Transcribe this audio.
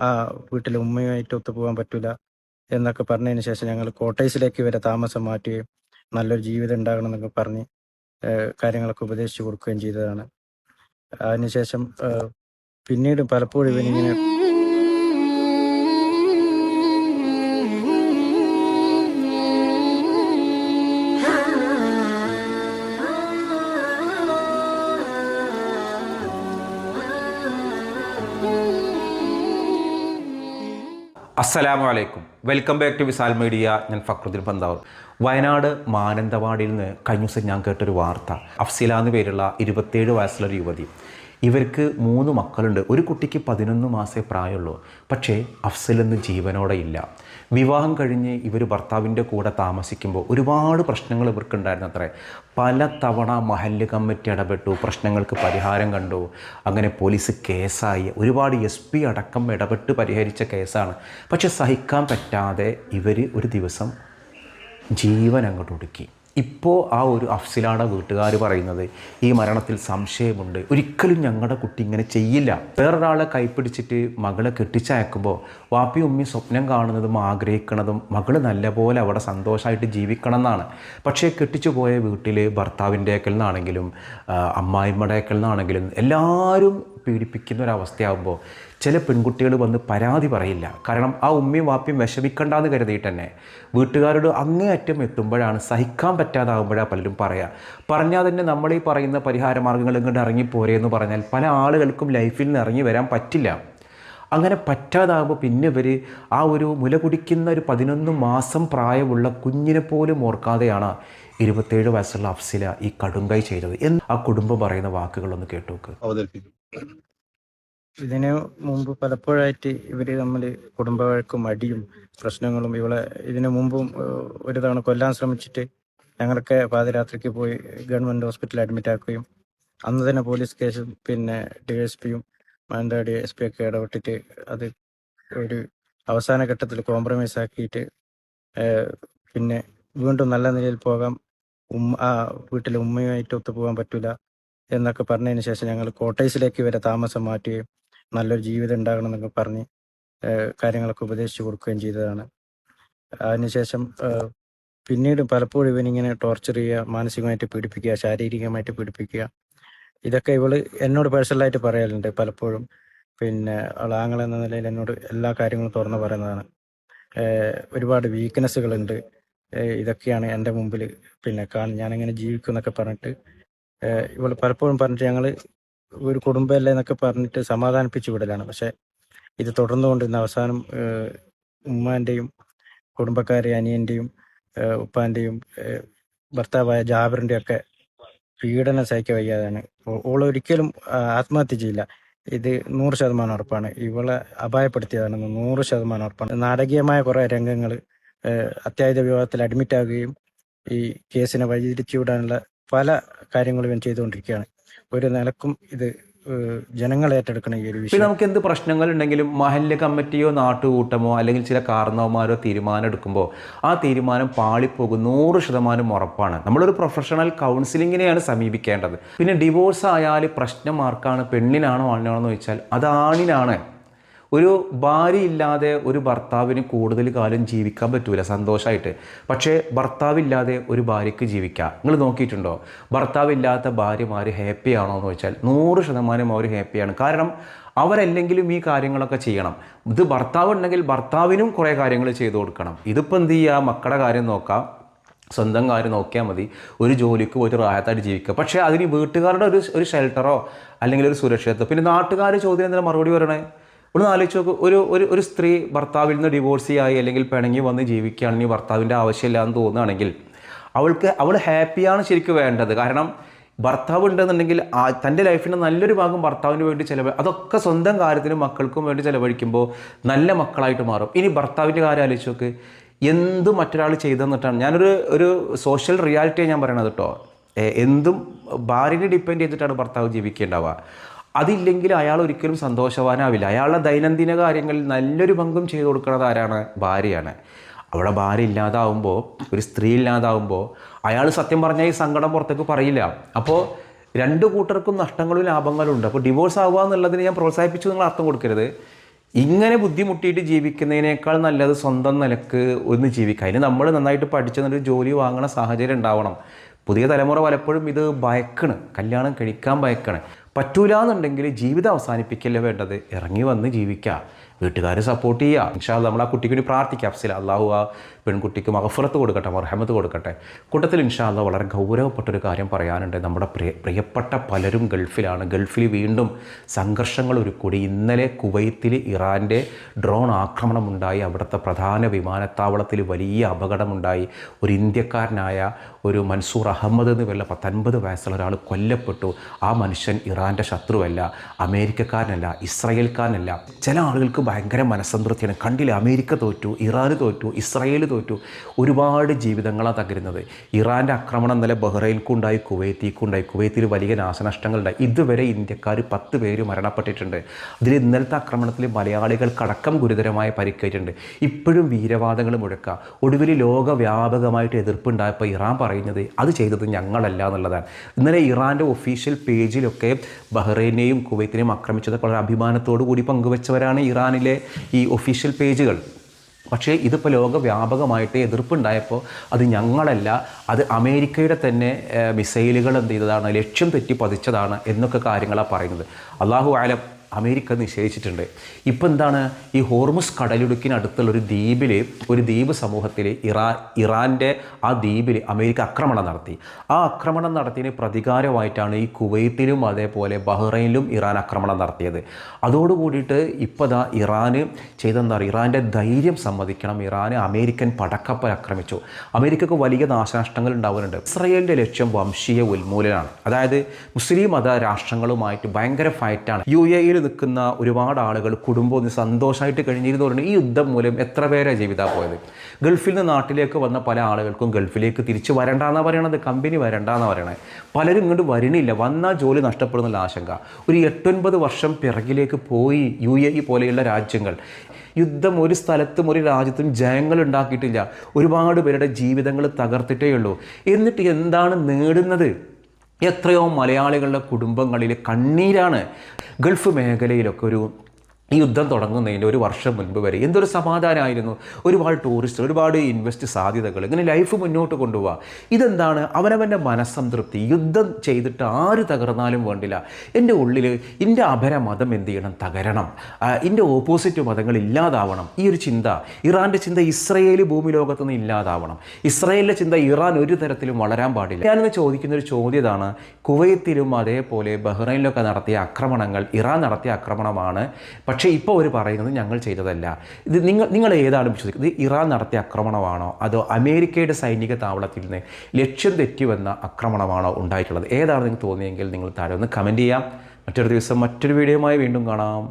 ആ വീട്ടിലെ ഉമ്മയുമായിട്ട് ഒത്തുപോകാൻ പറ്റില്ല എന്നൊക്കെ പറഞ്ഞതിന് ശേഷം ഞങ്ങൾ കോട്ടേഴ്സിലേക്ക് വരെ താമസം മാറ്റുകയും നല്ലൊരു ജീവിതം ഉണ്ടാകണം എന്നൊക്കെ പറഞ്ഞ് കാര്യങ്ങളൊക്കെ ഉപദേശിച്ചു കൊടുക്കുകയും ചെയ്തതാണ്. അതിനുശേഷം പിന്നീട് പലപ്പോഴും ഇവനിങ്ങനെ അസ്സലാമു അലൈക്കും. Welcome back to Wisal media. ഞാൻ ഫക്രുദ്ദീൻ പന്താവൂർ. വയനാട് മാനന്തവാടിയിൽ നിന്ന് കഴിഞ്ഞ ദിവസം ഞാൻ കേട്ടൊരു വാർത്ത. അഫ്സില എന്ന് പേരുള്ള 27 വയസ്സുള്ളൊരു യുവതി. ഇവർക്ക് 3 മക്കളുണ്ട്. ഒരു കുട്ടിക്ക് 11 മാസമേ പ്രായമുള്ളൂ. പക്ഷേ അഫ്സലൊന്നും ജീവനോടെ ഇല്ല. വിവാഹം കഴിഞ്ഞ് ഇവർ ഭർത്താവിൻ്റെ കൂടെ താമസിക്കുമ്പോൾ ഒരുപാട് പ്രശ്നങ്ങൾ ഇവർക്കുണ്ടായിരുന്നു അത്രേ. പല തവണ മഹല്ല് കമ്മിറ്റി ഇടപെട്ടു, പ്രശ്നങ്ങൾക്ക് പരിഹാരം കണ്ടു. അങ്ങനെ പോലീസ് കേസായി, ഒരുപാട് SP അടക്കം ഇടപെട്ട് പരിഹരിച്ച കേസാണ്. പക്ഷെ സഹിക്കാൻ പറ്റാതെ ഇവർ ഒരു ദിവസം ജീവൻ അങ്ങോട്ട് ഒടുക്കി. ഇപ്പോൾ ആ ഒരു അഫ്സിലയുടെ വീട്ടുകാർ പറയുന്നത് ഈ മരണത്തിൽ സംശയമുണ്ട്, ഒരിക്കലും ഞങ്ങളുടെ കുട്ടി ഇങ്ങനെ ചെയ്യില്ല. വേറൊരാളെ കൈപ്പിടിച്ചിട്ട് മകളെ കെട്ടിച്ചയക്കുമ്പോൾ വാപ്പിയും ഉമ്മയും സ്വപ്നം കാണുന്നതും ആഗ്രഹിക്കുന്നതും മകൾ നല്ലപോലെ അവിടെ സന്തോഷമായിട്ട് ജീവിക്കണം എന്നാണ്. പക്ഷേ കെട്ടിച്ചു പോയ വീട്ടിൽ ഭർത്താവിൻ്റെ ഏക്കൽ നിന്നാണെങ്കിലും അമ്മായിമ്മയുടെ ഏക്കൽ നിന്നാണെങ്കിലും എല്ലാവരും പീഡിപ്പിക്കുന്ന ഒരവസ്ഥയാകുമ്പോൾ ചില പെൺകുട്ടികൾ വന്ന് പരാതി പറയില്ല. കാരണം ആ ഉമ്മയും വാപ്പിയും വിഷമിക്കണ്ടെന്ന് കരുതിയിട്ട് തന്നെ വീട്ടുകാരോട് അങ്ങേയറ്റം എത്തുമ്പോഴാണ്, സഹിക്കാൻ പറ്റാതാകുമ്പോഴാണ് പലരും പറയുക. പറഞ്ഞാൽ തന്നെ നമ്മൾ ഈ പറയുന്ന പരിഹാര മാർഗ്ഗങ്ങൾ ഇങ്ങോട്ട് ഇറങ്ങിപ്പോരേ എന്ന് പറഞ്ഞാൽ പല ആളുകൾക്കും ലൈഫിൽ നിന്ന് ഇറങ്ങി വരാൻ പറ്റില്ല. അങ്ങനെ പറ്റാതാകുമ്പോൾ പിന്നെ ഇവർ ആ ഒരു മുല കുടിക്കുന്ന ഒരു 11 മാസം പ്രായമുള്ള കുഞ്ഞിനെ പോലും ഓർക്കാതെയാണ് 27 വയസ്സുള്ള അഫ്സില ഈ കടുങ്കൈ ചെയ്തത് എന്ന് ആ കുടുംബം പറയുന്ന വാക്കുകളൊന്ന് കേട്ടോക്ക്. ഇതിന് മുമ്പ് പലപ്പോഴായിട്ട് ഇവർ തമ്മിൽ കുടുംബ വഴക്കും അടിയും പ്രശ്നങ്ങളും, ഇതിനു മുമ്പും ഒരു തവണ കൊല്ലാൻ ശ്രമിച്ചിട്ട് ഞങ്ങളൊക്കെ പാതിരാത്രിക്ക് പോയി ഗവൺമെൻറ് ഹോസ്പിറ്റലിൽ അഡ്മിറ്റ് ആക്കുകയും അന്ന് തന്നെ പോലീസ് കേസും പിന്നെ DSPയും മാനന്തവാടി SP ഒക്കെ ഇടപെട്ടിട്ട് അത് ഒരു അവസാന ഘട്ടത്തിൽ കോംപ്രമൈസ് ആക്കിയിട്ട് പിന്നെ വീണ്ടും നല്ല നിലയിൽ പോകാം, ആ വീട്ടിലെ ഉമ്മയുമായിട്ട് ഒത്തുപോകാൻ പറ്റില്ല എന്നൊക്കെ പറഞ്ഞതിന് ശേഷം ഞങ്ങൾ കോട്ടേഴ്സിലേക്ക് വരെ താമസം മാറ്റുകയും നല്ലൊരു ജീവിതം ഉണ്ടാകണം എന്നൊക്കെ പറഞ്ഞ് കാര്യങ്ങളൊക്കെ ഉപദേശിച്ചു കൊടുക്കുകയും ചെയ്തതാണ്. അതിനുശേഷം പിന്നീട് പലപ്പോഴും ഇവനിങ്ങനെ ടോർച്ചർ ചെയ്യുക, മാനസികമായിട്ട് പീഡിപ്പിക്കുക, ശാരീരികമായിട്ട് പീഡിപ്പിക്കുക, ഇതൊക്കെ ഇവള് എന്നോട് പേഴ്സണലായിട്ട് പറയാറുണ്ട് പലപ്പോഴും. പിന്നെ ആങ്ങള എന്ന നിലയിൽ എന്നോട് എല്ലാ കാര്യങ്ങളും തുറന്നു പറയുന്നതാണ്. ഒരുപാട് വീക്ക്നെസ്സുകളുണ്ട്, ഇതൊക്കെയാണ് എൻ്റെ മുമ്പിൽ പിന്നെ ഞാനെങ്ങനെ ജീവിക്കും എന്നൊക്കെ പറഞ്ഞിട്ട് ഇവൾ പലപ്പോഴും പറഞ്ഞിട്ട് ഞങ്ങൾ ഒരു കുടുംബമല്ലേ എന്നൊക്കെ പറഞ്ഞിട്ട് സമാധാനിപ്പിച്ചു വിടലാണ്. പക്ഷെ ഇത് തുടർന്നുകൊണ്ടിരുന്ന അവസാനം ഉമ്മാൻ്റെയും കുടുംബക്കാരെ അനിയൻ്റെയും ഉപ്പാൻ്റെയും ഭർത്താവായ ജാബറിൻ്റെ ഒക്കെ പീഡനം സഹിക്കാൻ വയ്യാതാണ്. ഓളൊരിക്കലും ആത്മഹത്യ ചെയ്യില്ല, ഇത് 100% ഉറപ്പാണ്. ഇവളെ അപായപ്പെടുത്തിയതാണ് 100% ഉറപ്പാണ്. നാടകീയമായ കുറേ രംഗങ്ങൾ, അത്യാഹിത വിഭാഗത്തിൽ അഡ്മിറ്റ് ആവുകയും ഈ കേസിനെ വഴിതിരിച്ചു വിടാനുള്ള പല കാര്യങ്ങളും ഇവൻ ചെയ്തുകൊണ്ടിരിക്കുകയാണ്. ഒരു നിലക്കും ഇത് ജനങ്ങൾ ഏറ്റെടുക്കണം ഈ ഒരു വിഷയം. നമുക്ക് എന്ത് പ്രശ്നങ്ങൾ ഉണ്ടെങ്കിലും മഹല്ല് കമ്മിറ്റിയോ നാട്ടുകൂട്ടമോ അല്ലെങ്കിൽ ചില കാരണവന്മാരോ തീരുമാനം എടുക്കുമ്പോൾ ആ തീരുമാനം പാളിപ്പോകും 100% ഉറപ്പാണ്. നമ്മളൊരു പ്രൊഫഷണൽ കൗൺസിലിങ്ങിനെയാണ് സമീപിക്കേണ്ടത്. പിന്നെ ഡിവോഴ്സ് ആയാൽ പ്രശ്നം ആർക്കാണ്, പെണ്ണിനാണോ ആണിനാണോ എന്ന് ചോദിച്ചാൽ അത് ആണിനാണ്. ഒരു ഭാര്യയില്ലാതെ ഒരു ഭർത്താവിന് കൂടുതൽ കാലം ജീവിക്കാൻ പറ്റൂല സന്തോഷമായിട്ട്. പക്ഷേ ഭർത്താവില്ലാതെ ഒരു ഭാര്യയ്ക്ക് ജീവിക്കാം. നിങ്ങൾ നോക്കിയിട്ടുണ്ടോ ഭർത്താവില്ലാത്ത ഭാര്യമാർ ഹാപ്പിയാണോ എന്ന് ചോദിച്ചാൽ 100% അവർ ഹാപ്പിയാണ്. കാരണം അവരെല്ലെങ്കിലും ഈ കാര്യങ്ങളൊക്കെ ചെയ്യണം. ഇത് ഭർത്താവ് ഉണ്ടെങ്കിൽ ഭർത്താവിനും കുറേ കാര്യങ്ങൾ ചെയ്തു കൊടുക്കണം. ഇതിപ്പോൾ എന്ത് ചെയ്യുക, മക്കളുടെ കാര്യം നോക്കാം, സ്വന്തം കാര്യം നോക്കിയാൽ മതി, ഒരു ജോലിക്ക് പോയിട്ട് റാഹത്തായിട്ട് ജീവിക്കുക. പക്ഷേ അതിന് വീട്ടുകാരുടെ ഒരു ഷെൽട്ടറോ അല്ലെങ്കിൽ ഒരു സുരക്ഷിതത്വം. പിന്നെ നാട്ടുകാർ ചോദ്യം എന്തെങ്കിലും മറുപടി പറയണേ? ഒന്ന് ആലോചിച്ച് നോക്ക്. ഒരു സ്ത്രീ ഭർത്താവിൽ നിന്ന് ഡിവോഴ്സിയായി അല്ലെങ്കിൽ പിണങ്ങി വന്ന് ജീവിക്കുകയാണെങ്കിൽ ഭർത്താവിൻ്റെ ആവശ്യമില്ല എന്ന് തോന്നുകയാണെങ്കിൽ അവൾ ഹാപ്പിയാണ് ശരിക്കും വേണ്ടത്. കാരണം ഭർത്താവ് ഉണ്ടെന്നുണ്ടെങ്കിൽ തൻ്റെ ലൈഫിൻ്റെ നല്ലൊരു ഭാഗം ഭർത്താവിന് വേണ്ടി അതൊക്കെ സ്വന്തം കാര്യത്തിനും മക്കൾക്കും വേണ്ടി ചിലവഴിക്കുമ്പോൾ നല്ല മക്കളായിട്ട് മാറും. ഇനി ഭർത്താവിൻ്റെ കാര്യം ആലോചിച്ച് നോക്ക്, എന്തും മറ്റൊരാൾ ചെയ്തെന്നിട്ടാണ്. ഞാനൊരു സോഷ്യൽ റിയാലിറ്റിയാണ് ഞാൻ പറയണത് കേട്ടോ. എന്തും ഭാര്യനെ ഡിപ്പെൻഡ് ചെയ്തിട്ടാണ് ഭർത്താവ് ജീവിക്കേണ്ടാവുക. അതില്ലെങ്കിൽ അയാൾ ഒരിക്കലും സന്തോഷവാനാവില്ല. അയാളുടെ ദൈനംദിന കാര്യങ്ങളിൽ നല്ലൊരു പങ്കും ചെയ്തു കൊടുക്കുന്നത് ആരാണ്? ഭാര്യയാണ്. അവിടെ ഭാര്യ ഇല്ലാതാവുമ്പോൾ, ഒരു സ്ത്രീ ഇല്ലാതാവുമ്പോൾ അയാൾ സത്യം പറഞ്ഞാൽ ഈ സങ്കടം പുറത്തേക്ക് പറയില്ല. അപ്പോൾ രണ്ടു കൂട്ടർക്കും നഷ്ടങ്ങളും ലാഭങ്ങളും ഉണ്ട്. അപ്പോൾ ഡിവോഴ്സ് ആവുക എന്നുള്ളതിന് ഞാൻ പ്രോത്സാഹിപ്പിച്ചു നിങ്ങൾ അർത്ഥം കൊടുക്കരുത്. ഇങ്ങനെ ബുദ്ധിമുട്ടിയിട്ട് ജീവിക്കുന്നതിനേക്കാൾ നല്ലത് സ്വന്തം നിലക്ക് ഒന്ന് ജീവിക്കുക. അതിന് നമ്മൾ നന്നായിട്ട് പഠിച്ചെന്നൊരു ജോലി വാങ്ങണ സാഹചര്യം ഉണ്ടാവണം. പുതിയ തലമുറ പലപ്പോഴും ഇത് ഭയക്കണ്, കല്യാണം കഴിക്കാൻ ഭയക്കണ്. പറ്റൂല എന്നുണ്ടെങ്കിൽ ജീവിതം അവസാനിപ്പിക്കല്ലേ വേണ്ടത്, ഇറങ്ങി വന്ന് ജീവിക്കുക, വീട്ടുകാർ സപ്പോർട്ട് ചെയ്യുക. ഇൻഷാ അല്ലാഹ് നമ്മൾ ആ കുട്ടിക്ക് വേണ്ടി പ്രാർത്ഥിക്കുക. അഫ്സല, അള്ളാഹു ആ പെൺകുട്ടിക്ക് മഗ്ഫിറത്ത് കൊടുക്കട്ടെ, മർഹമത്ത് കൊടുക്കട്ടെ. കൂട്ടത്തിൽ ഇൻഷാ അല്ലാഹ് വളരെ ഗൗരവപ്പെട്ടൊരു കാര്യം പറയാനുണ്ട്. നമ്മുടെ പ്രിയപ്പെട്ട പലരും ഗൾഫിലാണ്. ഗൾഫിൽ വീണ്ടും സംഘർഷങ്ങൾ ഉരുക്കൂടി. ഇന്നലെ കുവൈത്തിൽ ഇറാൻ്റെ ഡ്രോൺ ആക്രമണമുണ്ടായി. അവിടുത്തെ പ്രധാന വിമാനത്താവളത്തിൽ വലിയ അപകടമുണ്ടായി. ഒരു ഇന്ത്യക്കാരനായ ഒരു മൻസൂർ അഹമ്മദ് എന്ന് പേരുള്ള 19 വയസ്സുള്ള ഒരാൾ കൊല്ലപ്പെട്ടു. ആ മനുഷ്യൻ ഇറാൻ്റെ ശത്രുവല്ല, അമേരിക്കക്കാരനല്ല, ഇസ്രായേൽക്കാരനല്ല. ചില ആളുകൾക്ക് ഭയങ്കര മനസ്സംതൃപ്തിയാണ്. കണ്ടില്ല, അമേരിക്ക തോറ്റു, ഇറാൻ തോറ്റു, ഇസ്രായേൽ തോറ്റു. ഒരുപാട് ജീവിതങ്ങളാണ് തകരുന്നത്. ഇറാൻ്റെ ആക്രമണം ഇന്നലെ ബഹ്റൈൻക്കുണ്ടായി, കുവൈത്തിക്കുണ്ടായി. കുവൈത്തിൽ വലിയ നാശനഷ്ടങ്ങളുണ്ടായി. ഇതുവരെ ഇന്ത്യക്കാർ 10 പേര് മരണപ്പെട്ടിട്ടുണ്ട്. അതിൽ ഇന്നലത്തെ ആക്രമണത്തിൽ മലയാളികൾക്കടക്കം ഗുരുതരമായ പരിക്കേറ്റിട്ടുണ്ട്. ഇപ്പോഴും വീരവാദങ്ങൾ മുഴക്കുക. ഒടുവിൽ ലോകവ്യാപകമായിട്ട് എതിർപ്പുണ്ടായപ്പോൾ ഇറാൻ പറയുന്നത് അത് ചെയ്തത് ഞങ്ങളല്ല എന്നുള്ളതാണ്. ഇന്നലെ ഇറാൻ്റെ ഒഫീഷ്യൽ പേജിലൊക്കെ ബഹ്റൈനെയും കുവൈത്തിനെയും ആക്രമിച്ചതൊക്കെ വളരെ അഭിമാനത്തോടു കൂടി പങ്കുവെച്ചവരാണ് ഇറാനിലെ ഈ ഒഫീഷ്യൽ പേജുകൾ. പക്ഷേ ഇതിപ്പോൾ ലോകവ്യാപകമായിട്ട് എതിർപ്പുണ്ടായപ്പോൾ അത് ഞങ്ങളല്ല, അത് അമേരിക്കയുടെ തന്നെ മിസൈലുകൾ എന്ത് ചെയ്തതാണ്, ലക്ഷ്യം തെറ്റി പതിച്ചതാണ് എന്നൊക്കെ കാര്യങ്ങളാണ് പറയുന്നത്. അല്ലാഹു അഅലം, അമേരിക്ക നിഷേധിച്ചിട്ടുണ്ട്. ഇപ്പോൾ എന്താണ്, ഈ ഹോർമുസ് കടലിടുക്കിനടുത്തുള്ള ഒരു ദ്വീപിൽ, ഒരു ദ്വീപ് സമൂഹത്തിൽ ഇറാൻ്റെ ആ ദ്വീപിൽ അമേരിക്ക ആക്രമണം നടത്തി. ആ ആക്രമണം നടത്തിയതിന് പ്രതികാരമായിട്ടാണ് ഈ കുവൈത്തിലും അതേപോലെ ബഹ്റൈനിലും ഇറാൻ ആക്രമണം നടത്തിയത്. അതോടുകൂടിയിട്ട് ഇപ്പോൾ ദാ ഇറാന് ചെയ്തെന്താ പറയുക, ഇറാൻ്റെ ധൈര്യം സമ്മതിക്കണം. ഇറാന് അമേരിക്കൻ പടക്കപ്പൽ ആക്രമിച്ചു. അമേരിക്കക്ക് വലിയ നാശനഷ്ടങ്ങൾ ഉണ്ടാവുന്നുണ്ട്. ഇസ്രായേലിൻ്റെ ലക്ഷ്യം വംശീയ ഉന്മൂലനമാണ്. അതായത് മുസ്ലിം മത രാഷ്ട്രങ്ങളുമായിട്ട് ഭയങ്കര ഫൈറ്റാണ്. UAE നിൽക്കുന്ന ഒരുപാട് ആളുകൾ കുടുംബം ഒന്ന് സന്തോഷമായിട്ട് കഴിഞ്ഞിരുന്നു പറഞ്ഞാൽ ഈ യുദ്ധം മൂലം എത്ര പേരെ ജീവിതം പോയത്. ഗൾഫിൽ നിന്ന് നാട്ടിലേക്ക് വന്ന പല ആളുകൾക്കും ഗൾഫിലേക്ക് തിരിച്ച് വരണ്ടെന്നാണ് പറയണത്, കമ്പനി വരണ്ടെന്നാണ് പറയണത്. പലരും ഇങ്ങോട്ട് വരണില്ല, വന്നാൽ ജോലി നഷ്ടപ്പെടുന്നുള്ള ആശങ്ക. ഒരു 8-9 വർഷം പിറകിലേക്ക് പോയി UAE പോലെയുള്ള രാജ്യങ്ങൾ. യുദ്ധം ഒരു സ്ഥലത്തും ഒരു രാജ്യത്തും ജയങ്ങൾ ഉണ്ടാക്കിയിട്ടില്ല. ഒരുപാട് പേരുടെ ജീവിതങ്ങൾ തകർത്തിട്ടേ ഉള്ളൂ. എന്നിട്ട് എന്താണ് നേടുന്നത്? എത്രയോ മലയാളികളുടെ കുടുംബങ്ങളിൽ കണ്ണീരാണ്. ഗൾഫ് മേഖലയിലൊക്കെ ഈ യുദ്ധം തുടങ്ങുന്നതിൻ്റെ 1 വർഷം മുൻപ് വരെ എന്തൊരു സമാധാനമായിരുന്നു. ഒരുപാട് ടൂറിസ്റ്റ്, ഒരുപാട് ഇൻവെസ്റ്റ് സാധ്യതകൾ, ഇങ്ങനെ ലൈഫ് മുന്നോട്ട് കൊണ്ടുപോവുക. ഇതെന്താണ്, അവനവൻ്റെ മനസ്സംതൃപ്തി. യുദ്ധം ചെയ്തിട്ട് ആര് തകർന്നാലും വേണ്ടില്ല, എൻ്റെ ഉള്ളിൽ എൻ്റെ അപരമതം എന്ത് ചെയ്യണം, തകരണം, എൻ്റെ ഓപ്പോസിറ്റ് മതങ്ങൾ ഇല്ലാതാവണം. ഈ ഒരു ചിന്ത, ഇറാൻ്റെ ചിന്ത ഇസ്രായേൽ ഭൂമി ലോകത്തുനിന്ന് ഇല്ലാതാവണം. ഇസ്രായേലിൻ്റെ ചിന്ത ഇറാൻ ഒരു തരത്തിലും വളരാൻ പാടില്ല. ഞാനിന്ന് ചോദിക്കുന്നൊരു ചോദ്യം ഇതാണ്, കുവൈത്തിലും അതേപോലെ ബഹ്റൈനിലൊക്കെ നടത്തിയ ആക്രമണങ്ങൾ ഇറാൻ നടത്തിയ ആക്രമണമാണ്. പക്ഷേ ഇപ്പോൾ അവർ പറയുന്നത് ഞങ്ങൾ ചെയ്തതല്ല. ഇത് നിങ്ങൾ ഏതാണ് വിശ്വസിക്കുന്നത്? ഇത് ഇറാൻ നടത്തിയ ആക്രമണമാണോ അതോ അമേരിക്കയുടെ സൈനിക താവളത്തിൽ നിന്ന് ലക്ഷ്യം തെറ്റി വന്ന ആക്രമണമാണോ ഉണ്ടായിട്ടുള്ളത്? ഏതാണ് നിങ്ങൾക്ക് തോന്നിയെങ്കിൽ നിങ്ങൾ താഴെ ഒന്ന് കമൻറ്റ് ചെയ്യാം. മറ്റൊരു ദിവസം മറ്റൊരു വീഡിയോയുമായി വീണ്ടും കാണാം.